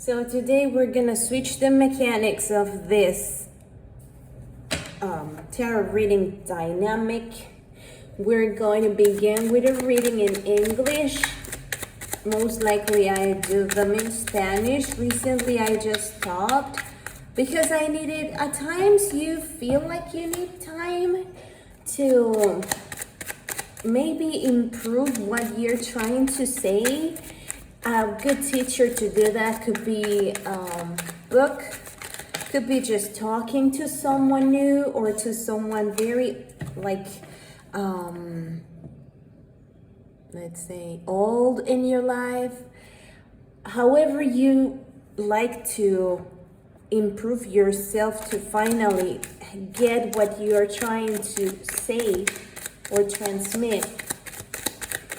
So today we're gonna switch the mechanics of this tarot reading dynamic. We're going to begin with a reading in English. Most likely I do them in Spanish. Recently I just stopped because I needed, at times you feel like you need time to maybe improve what you're trying to say. A good teacher to do that could be book, could be just talking to someone new or to someone very like let's say old in your life. However you like to improve yourself to finally get what you are trying to say or transmit.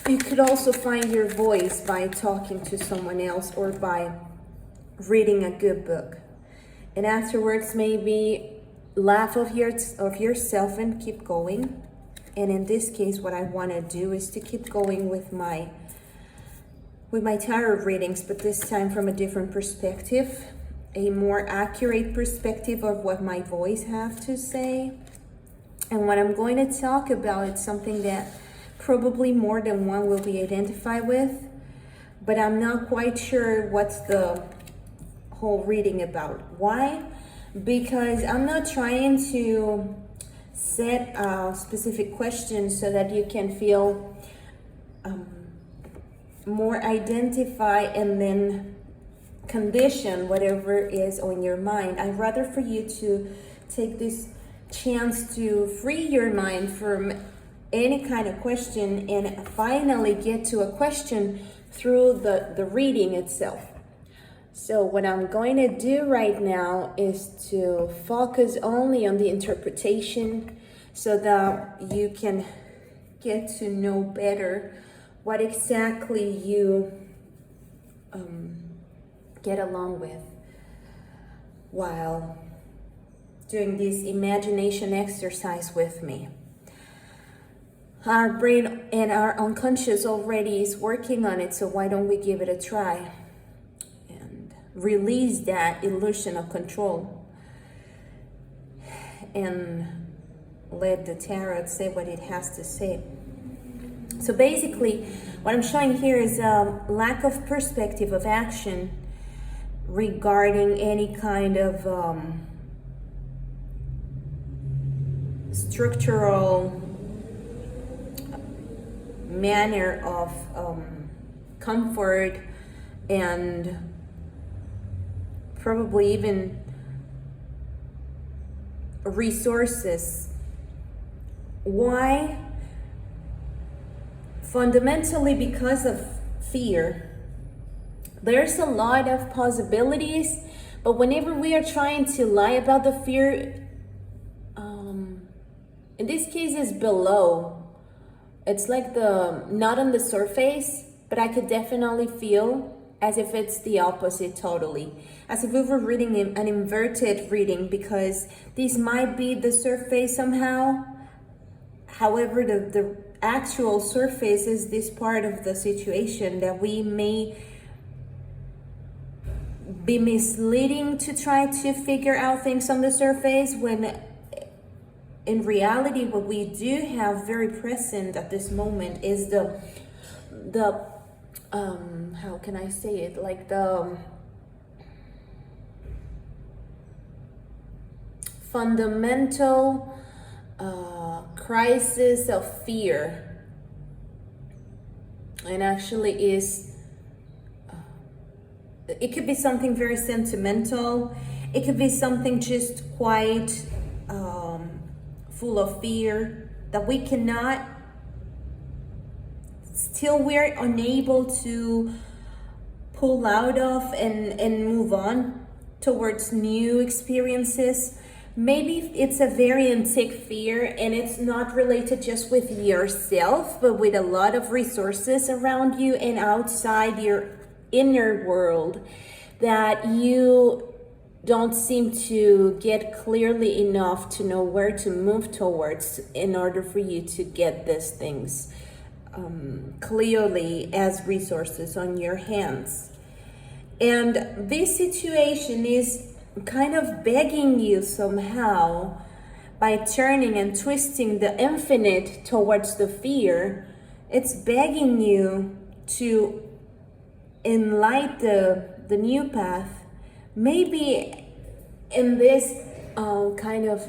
You could also find your voice by talking to someone else or by reading a good book. And afterwards, maybe laugh of yourself and keep going. And in this case, what I want to do is to keep going with my tarot readings, but this time from a different perspective, a more accurate perspective of what my voice have to say. And what I'm going to talk about is something that probably more than one will be identified with, but I'm not quite sure what's the whole reading about. Why? Because I'm not trying to set a specific question so that you can feel more identify and then condition whatever is on your mind. I'd rather for you to take this chance to free your mind from any kind of question and finally get to a question through the reading itself. So what I'm going to do right now is to focus only on the interpretation so that you can get to know better what exactly you get along with while doing this imagination exercise with me. Our brain and our unconscious already is working on it, so why don't we give it a try and release that illusion of control and let the tarot say what it has to say. So basically, what I'm showing here is a lack of perspective of action regarding any kind of structural manner of comfort and probably even resources. Why? Fundamentally because of fear. There's a lot of possibilities, but whenever we are trying to lie about the fear, in this case is below. It's like not on the surface, but I could definitely feel as if it's the opposite totally. As if we were reading an inverted reading, because this might be the surface somehow. However, the actual surface is this part of the situation that we may be misleading to try to figure out things on the surface, when in reality what we do have very present at this moment is the how can I say it, like the fundamental crisis of fear. And actually is it could be something very sentimental, it could be something just quite full of fear that we cannot, still we're unable to pull out of and move on towards new experiences. Maybe it's a very antique fear and it's not related just with yourself, but with a lot of resources around you and outside your inner world that you don't seem to get clearly enough to know where to move towards in order for you to get these things clearly as resources on your hands. And this situation is kind of begging you somehow, by turning and twisting the infinite towards the fear. It's begging you to enlight the new path. Maybe in this kind of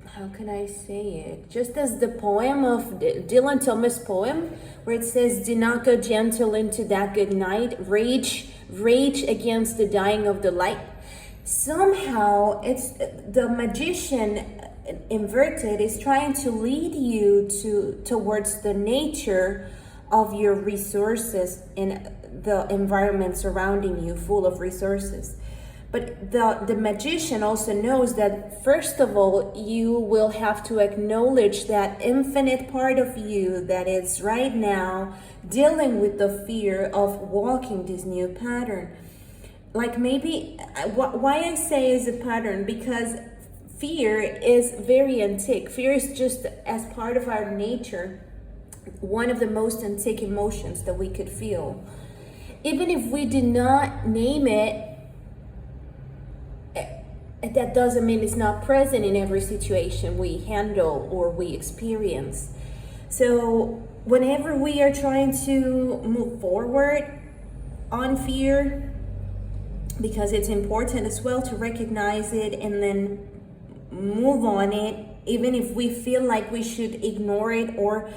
how can I say it? Just as the poem of Dylan Thomas poem, where it says, "Do not go gentle into that good night. Rage against the dying of the light." Somehow, it's the magician inverted is trying to lead you towards the nature of your resources in the environment surrounding you, full of resources. But the magician also knows that, first of all, you will have to acknowledge that infinite part of you that is right now dealing with the fear of walking this new pattern. Like, maybe, why I say is a pattern, because fear is very antique. Fear is just, as part of our nature, one of the most antique emotions that we could feel. Even if we do not name it, that doesn't mean it's not present in every situation we handle or we experience. So whenever we are trying to move forward on fear, because it's important as well to recognize it and then move on it, even if we feel like we should ignore it or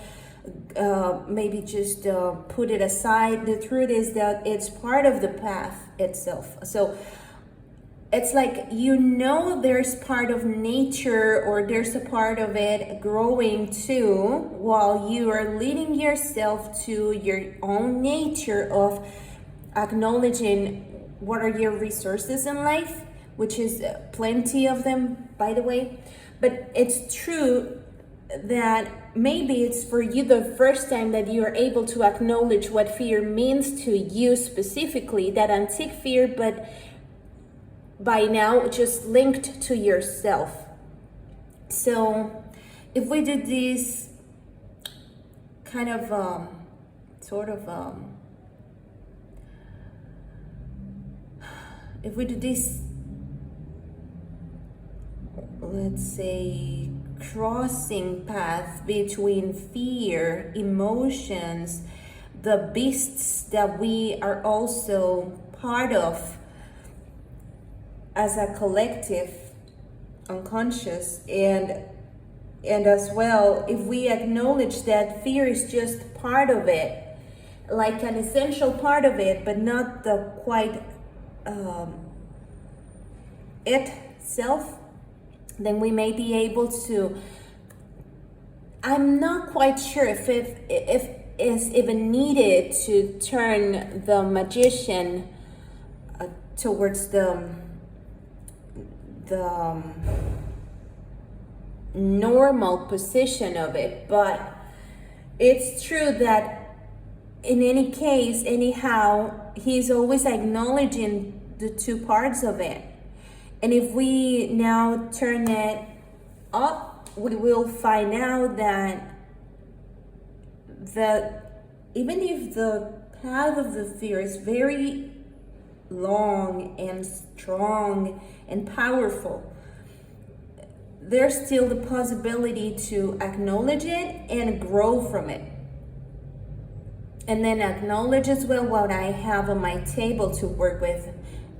maybe just put it aside. The truth is that it's part of the path itself. So it's like, there's part of nature, or there's a part of it growing too, while you are leading yourself to your own nature of acknowledging what are your resources in life, which is plenty of them, by the way. But it's true that maybe it's for you the first time that you are able to acknowledge what fear means to you specifically, that antique fear, but by now just linked to yourself. So if we did this kind of if we do this, let's say, crossing path between fear, emotions, the beasts that we are also part of as a collective unconscious, and as well, if we acknowledge that fear is just part of it, like an essential part of it, but not the quite itself, then we may be able to, I'm not quite sure if it's even needed to turn the magician towards the normal position of it. But it's true that in any case, anyhow, he's always acknowledging the two parts of it. And if we now turn it up, we will find out that even if the path of the fear is very long and strong and powerful, there's still the possibility to acknowledge it and grow from it. And then acknowledge as well what I have on my table to work with,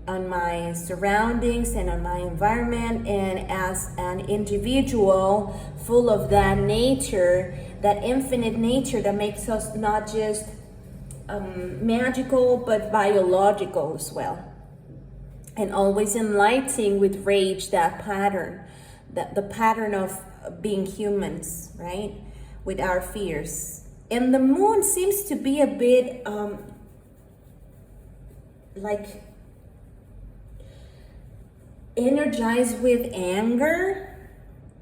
on my surroundings and on my environment, and as an individual full of that nature, that infinite nature that makes us not just magical but biological as well. And always enlightening with rage that pattern, that the pattern of being humans, right, with our fears. And the moon seems to be a bit like energized with anger.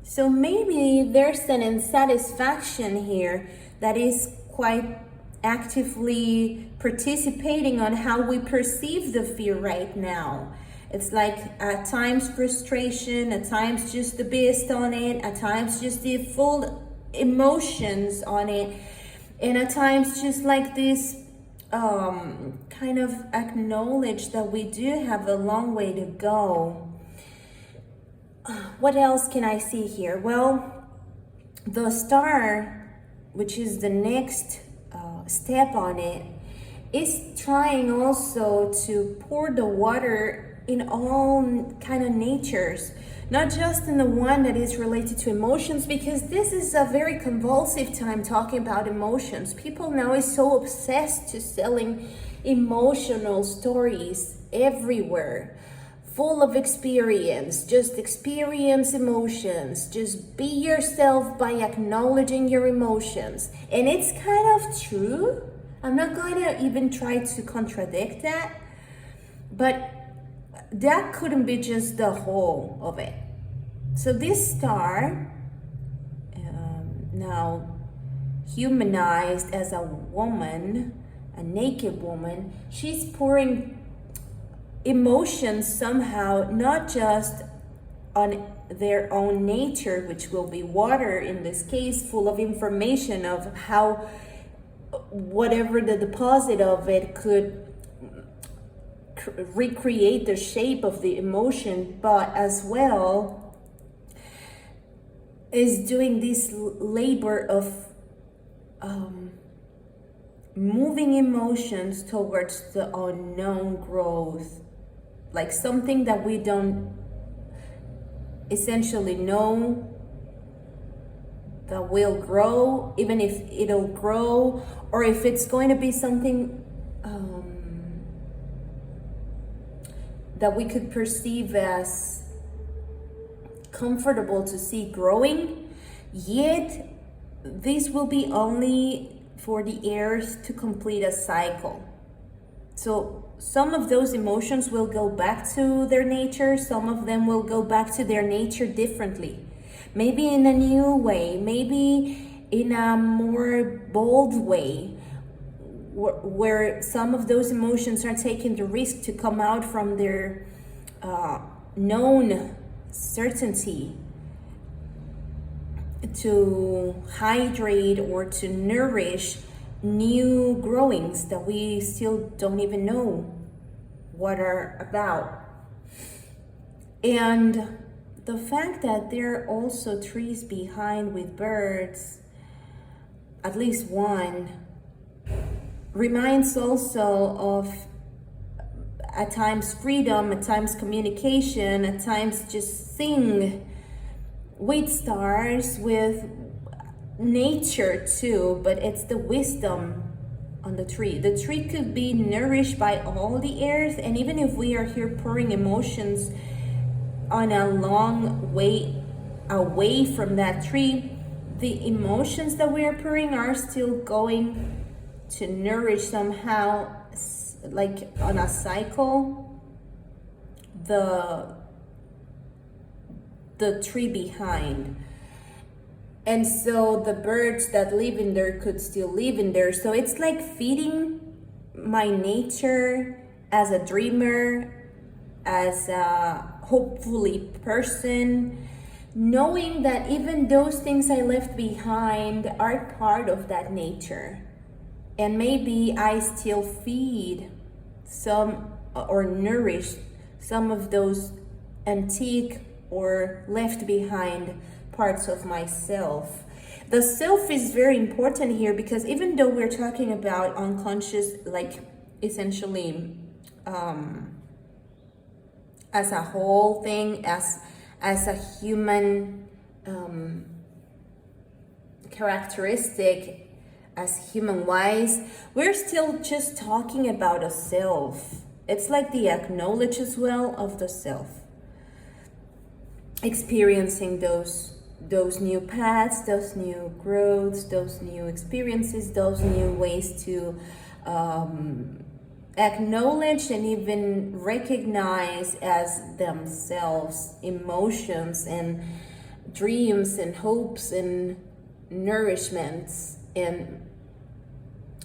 So maybe there's an insatisfaction here that is quite actively participating on how we perceive the fear right now. It's like at times frustration, at times just the beast on it, at times just the full emotions on it, and at times just like this kind of acknowledge that we do have a long way to go. What else can I see here? Well, the star, which is the next step on it, is trying also to pour the water in all kind of natures, not just in the one that is related to emotions, because this is a very convulsive time talking about emotions. People now is so obsessed to selling emotional stories everywhere, full of experience. Just experience emotions, just be yourself by acknowledging your emotions. And it's kind of true. I'm not going to even try to contradict that, but that couldn't be just the whole of it. So this star, now humanized as a woman, a naked woman, she's pouring emotions somehow, not just on their own nature, which will be water in this case, full of information of how whatever the deposit of it could recreate the shape of the emotion, but as well is doing this labor of moving emotions towards the unknown growth, like something that we don't essentially know that will grow, even if it'll grow, or if it's going to be something that we could perceive as comfortable to see growing, yet this will be only for the earth to complete a cycle. So some of those emotions will go back to their nature, some of them will go back to their nature differently. Maybe in a new way, maybe in a more bold way, where some of those emotions are taking the risk to come out from their known certainty, to hydrate or to nourish new growings that we still don't even know what are about. And the fact that there are also trees behind with birds, at least one, reminds also of at times freedom, at times communication, at times just sing with stars, with nature too, but it's the wisdom on the tree. The tree could be nourished by all the earth, and even if we are here pouring emotions on a long way away from that tree, the emotions that we are pouring are still going to nourish somehow, like on a cycle, the tree behind. And so the birds that live in there could still live in there. So it's like feeding my nature as a dreamer, as a hopefully person, knowing that even those things I left behind are part of that nature. And maybe I still feed some or nourish some of those antique or left behind parts of myself. The self is very important here, because even though we're talking about unconscious, like essentially as a whole thing, as a human characteristic, as human wise, we're still just talking about a self. It's like the acknowledge as well of the self, experiencing those new paths, those new growths, those new experiences, those new ways to acknowledge and even recognize as themselves emotions and dreams and hopes and nourishments and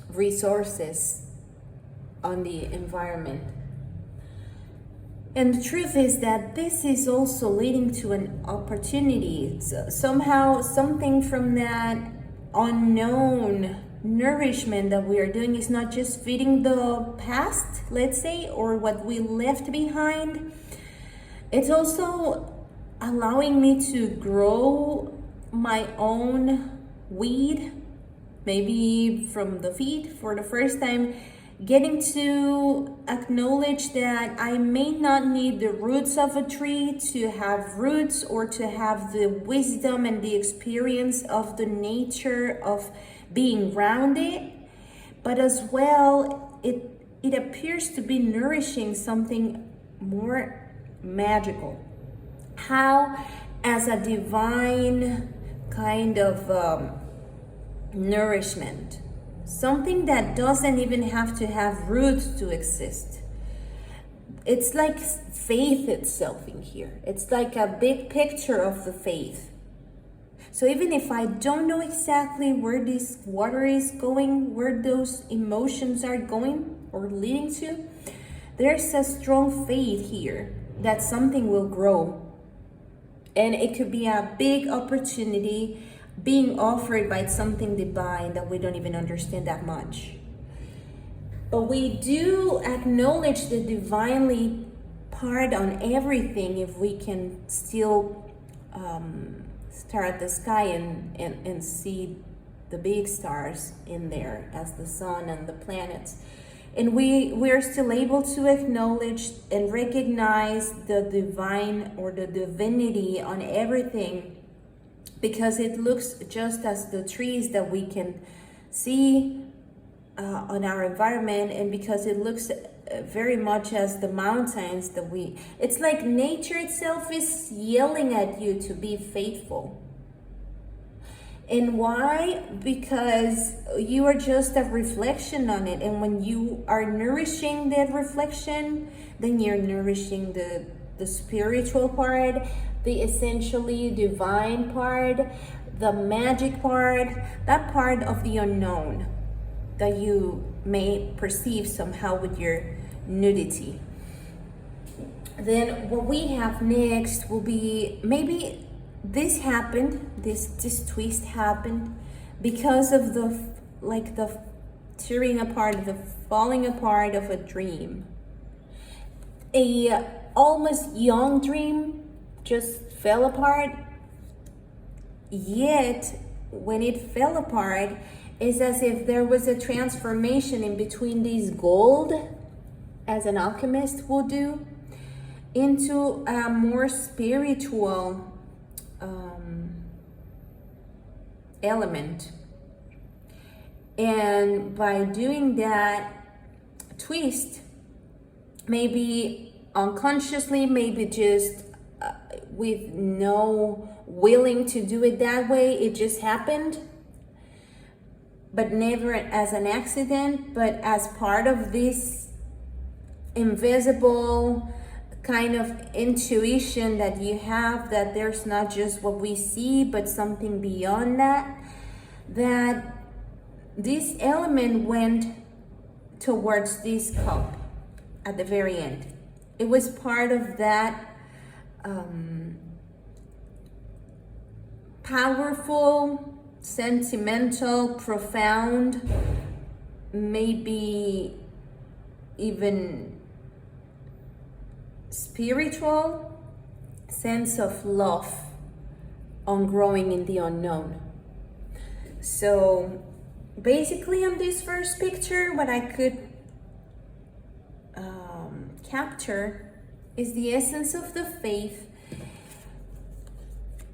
resources on the environment. And the truth is that this is also leading to an opportunity. So somehow something from that unknown nourishment that we are doing is not just feeding the past, let's say, or what we left behind. It's also allowing me to grow my own weed, maybe from the feet for the first time, getting to acknowledge that I may not need the roots of a tree to have roots, or to have the wisdom and the experience of the nature of being grounded, but as well, it appears to be nourishing something more magical. How, as a divine kind of nourishment, something that doesn't even have to have roots to exist. It's like faith itself in here. It's like a big picture of the faith. So even if I don't know exactly where this water is going, where those emotions are going or leading to, there's a strong faith here that something will grow. And it could be a big opportunity being offered by something divine that we don't even understand that much. But we do acknowledge the divinely part on everything if we can still stare at the sky and see the big stars in there as the sun and the planets. And we're still able to acknowledge and recognize the divine or the divinity on everything, because it looks just as the trees that we can see on our environment, and because it looks very much as the mountains that it's like nature itself is yelling at you to be faithful. And why? Because you are just a reflection on it. And when you are nourishing that reflection, then you're nourishing the spiritual part, the essentially divine part, the magic part, that part of the unknown that you may perceive somehow with your nudity. Then what we have next will be, maybe this happened, this twist happened because of the tearing apart, the falling apart of a dream. A almost young dream just fell apart, yet when it fell apart, it's as if there was a transformation in between this gold, as an alchemist will do, into a more spiritual element. And by doing that twist, maybe unconsciously, maybe just with no willing to do it that way, it just happened, but never as an accident, but as part of this invisible kind of intuition that you have, that there's not just what we see, but something beyond that, that this element went towards this cup at the very end. It was part of that powerful, sentimental, profound, maybe even spiritual sense of love on growing in the unknown. So basically on this first picture, what I could capture is the essence of the faith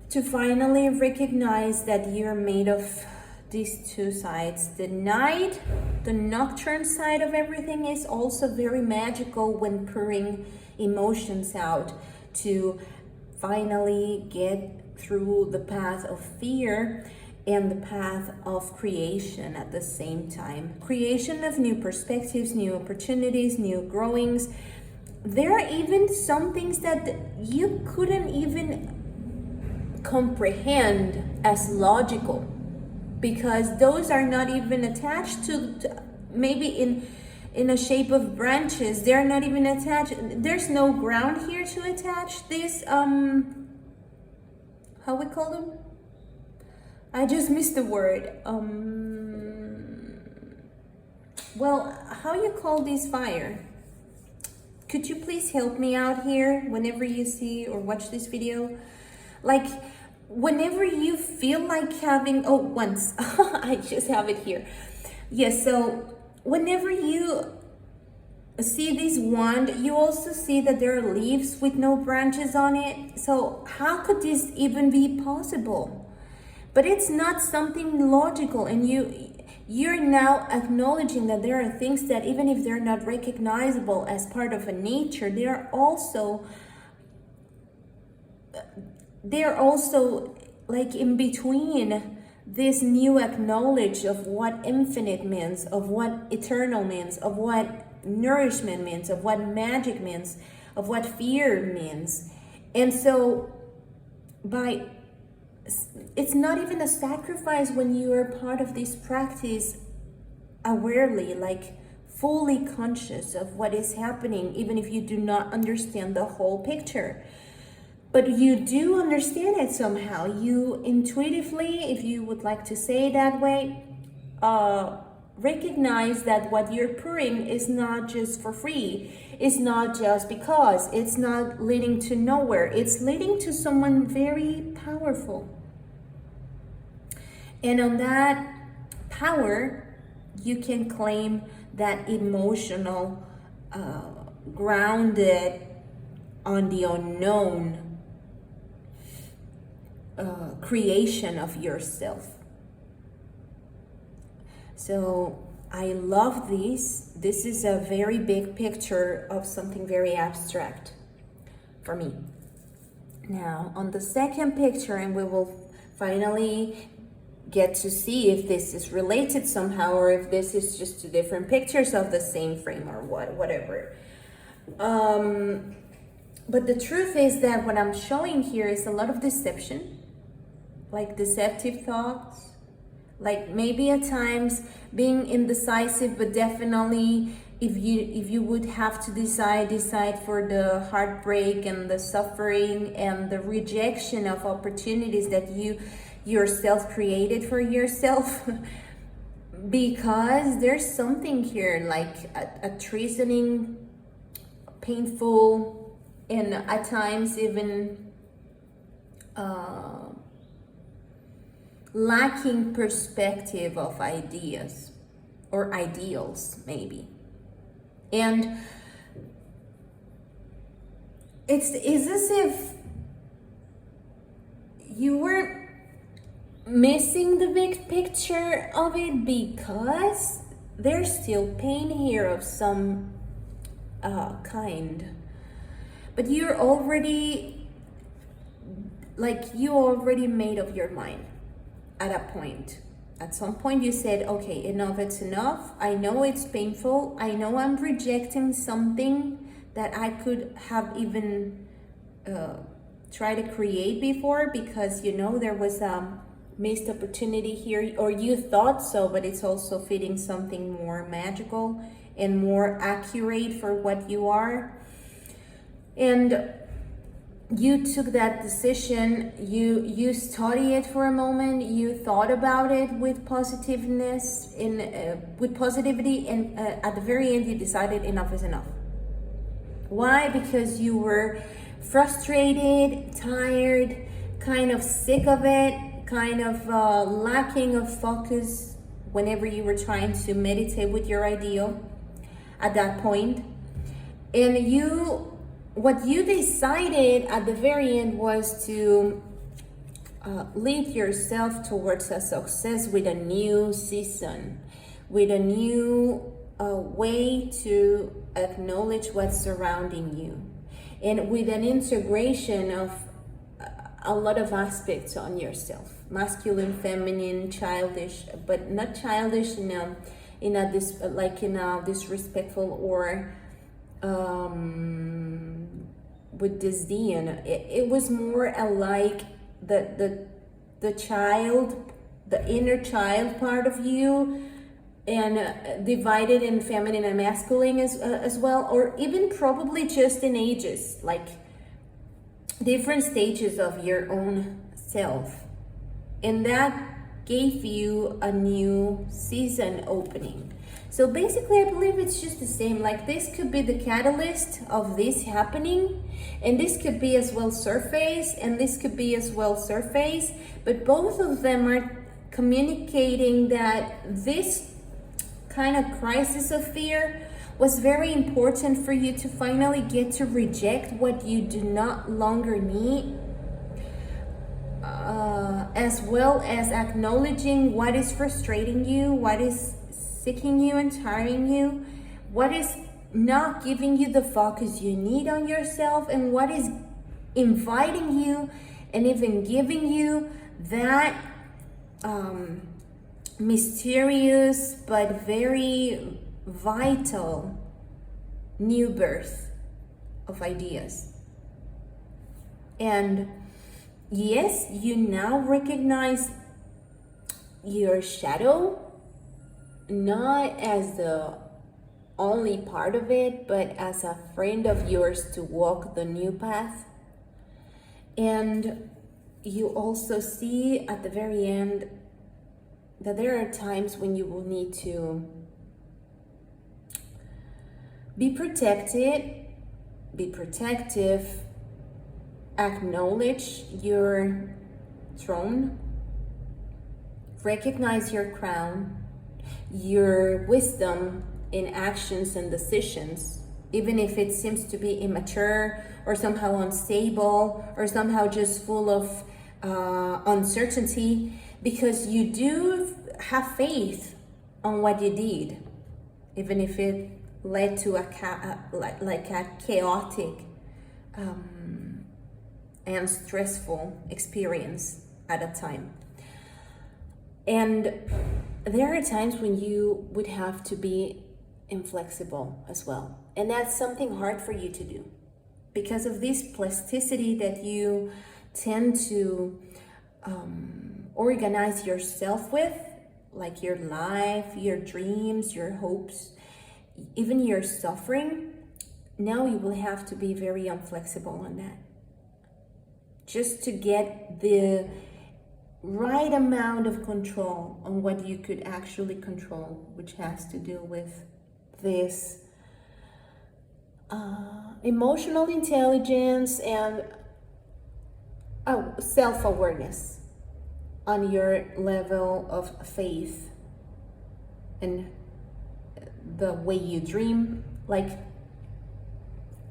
to finally recognize that you're made of these two sides. The night, the nocturne side of everything is also very magical when pouring emotions out to finally get through the path of fear and the path of creation at the same time. Creation of new perspectives, new opportunities, new growings. There are even some things that you couldn't even comprehend as logical, because those are not even attached to maybe in a shape of branches. They're not even attached. There's no ground here to attach this, how we call them? I just missed the word. well, how you call this fire? Could you please help me out here whenever you see or watch this video? Like, whenever you feel like having, oh, once, I just have it here. Yes, so whenever you see this wand, you also see that there are leaves with no branches on it. So how could this even be possible? But it's not something logical, and you're now acknowledging that there are things that, even if they're not recognizable as part of a nature, they're also like in between this new acknowledge of what infinite means, of what eternal means, of what nourishment means, of what magic means, of what fear means. And so it's not even a sacrifice when you are part of this practice awarely, like fully conscious of what is happening, even if you do not understand the whole picture. But you do understand it somehow. You intuitively, if you would like to say it that way, recognize that what you're pouring is not just for free. It's not just because. It's not leading to nowhere. It's leading to someone very powerful. And on that power, you can claim that emotional, grounded on the unknown creation of yourself. So I love this. This is a very big picture of something very abstract for me. Now, on the second picture, and we will finally get to see if this is related somehow, or if this is just two different pictures of the same frame, or whatever. But the truth is that what I'm showing here is a lot of deception, like deceptive thoughts, like maybe at times being indecisive, but definitely if you would have to decide for the heartbreak and the suffering and the rejection of opportunities that you yourself created for yourself. Because there's something here like a treasoning, painful, and at times even lacking perspective of ideas or ideals, maybe. And it's as if you were missing the big picture of it, because there's still pain here of some kind. But you already made up your mind at a point. At some point you said, okay, enough, it's enough. I know it's painful. I know I'm rejecting something that I could have even tried to create before, because there was a missed opportunity here, or you thought so, but it's also fitting something more magical and more accurate for what you are. And you took that decision, you studied it for a moment, you thought about it with positiveness, with positivity, and at the very end you decided enough is enough. Why? Because you were frustrated, tired, kind of sick of it, kind of lacking of focus whenever you were trying to meditate with your ideal at that point. And what you decided at the very end was to lead yourself towards a success with a new season, with a new way to acknowledge what's surrounding you, and with an integration of a lot of aspects on yourself: masculine, feminine, childish, but not childish in a disrespectful or with disdain. It was more alike the child, the inner child part of you, and divided in feminine and masculine as well, or even probably just in ages, like different stages of your own self. And that gave you a new season opening. So basically, I believe it's just the same. Like, this could be the catalyst of this happening, and this could be as well surface, and this could be as well surface, but both of them are communicating that this kind of crisis of fear was very important for you to finally get to reject what you do not longer need, as well as acknowledging what is frustrating you, what is sicking you and tiring you, what is not giving you the focus you need on yourself, and what is inviting you and even giving you that mysterious but very vital new birth of ideas. And yes, you now recognize your shadow not as the only part of it, but as a friend of yours to walk the new path. And you also see at the very end that there are times when you will need to be protected, be protective, acknowledge your throne, recognize your crown, your wisdom in actions and decisions, even if it seems to be immature or somehow unstable or somehow just full of uncertainty, because you do have faith on what you did, even if it led to a chaotic and stressful experience at a time. And there are times when you would have to be inflexible as well. And that's something hard for you to do because of this plasticity that you tend to organize yourself with, like your life, your dreams, your hopes, even your suffering. Now you will have to be very inflexible on that, just to get the right amount of control on what you could actually control, which has to do with this emotional intelligence and self-awareness on your level of faith and the way you dream, like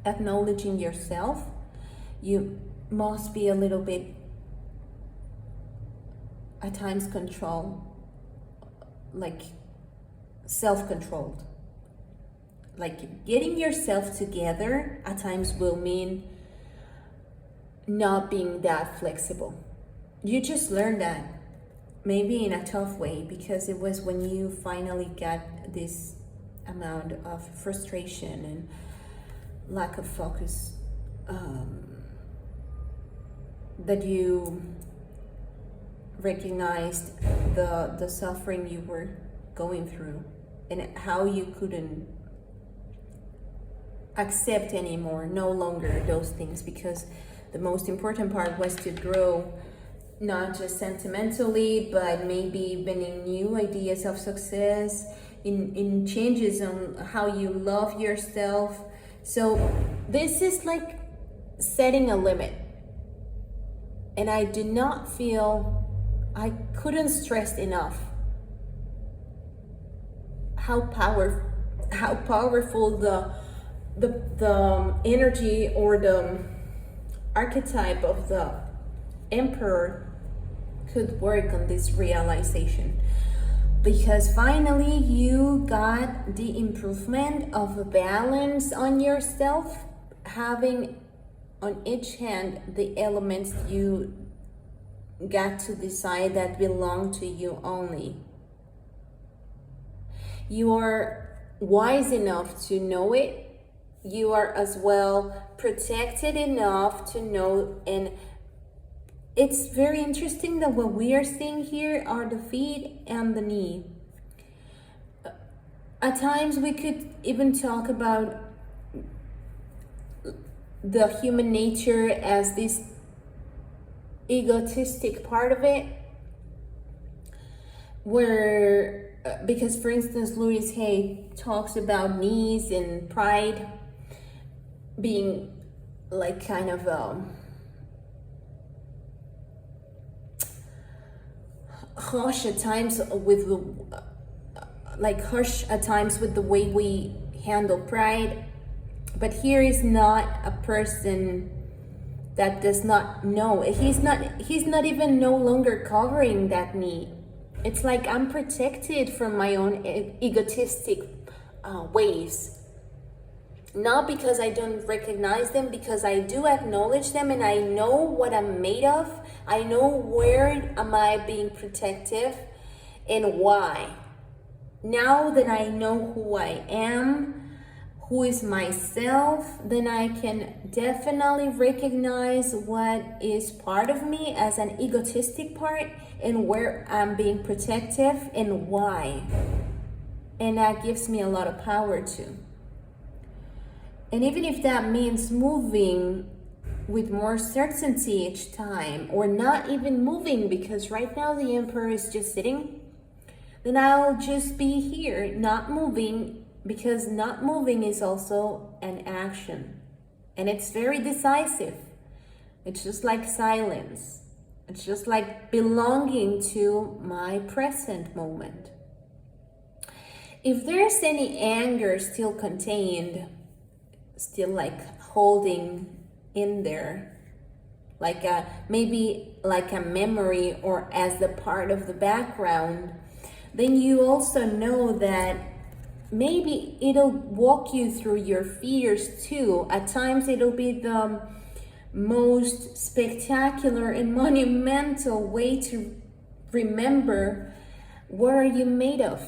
acknowledging yourself. You must be a little bit at times like self-controlled. Like getting yourself together at times will mean not being that flexible. You just learned that, maybe in a tough way, because it was when you finally got this amount of frustration and lack of focus that you recognized the suffering you were going through and how you couldn't accept anymore, no longer those things, because the most important part was to grow, not just sentimentally, but maybe even in new ideas of success, in changes on how you love yourself. So this is like setting a limit. And I do not feel, I couldn't stress enough how powerful the energy or the archetype of the emperor could work on this realization, because finally you got the improvement of a balance on yourself, having on each hand the elements you got to decide that belong to you only. You are wise enough to know it. You are as well protected enough to know, and it's very interesting that what we are seeing here are the feet and the knee. At times we could even talk about the human nature as this egotistic part of it, where because for instance Louise Hay talks about knees and pride being like kind of harsh at times with the harsh at times with the way we handle pride. But here is not a person that does not know. He's not even no longer covering that need. It's like I'm protected from my own egotistic ways. Not because I don't recognize them, because I do acknowledge them and I know what I'm made of. I know where am I being protective and why. Now that I know who I am, who is myself, then I can definitely recognize what is part of me as an egotistic part and where I'm being protective and why. And that gives me a lot of power too. And even if that means moving with more certainty each time, or not even moving because right now the Emperor is just sitting, then I'll just be here, not moving, because not moving is also an action. And it's very decisive. It's just like silence. It's just like belonging to my present moment. If there's any anger still contained, still like holding in there, like maybe like a memory or as the part of the background, then you also know that maybe it'll walk you through your fears too. At times it'll be the most spectacular and monumental way to remember what are you made of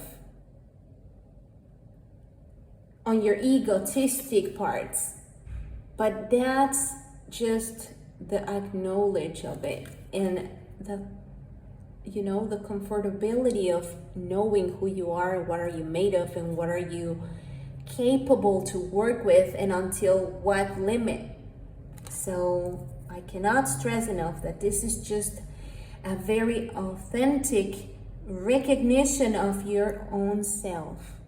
on your egotistic parts. But that's just the acknowledge of it and the the comfortability of knowing who you are and what are you made of and what are you capable to work with and until what limit. So I cannot stress enough that this is just a very authentic recognition of your own self.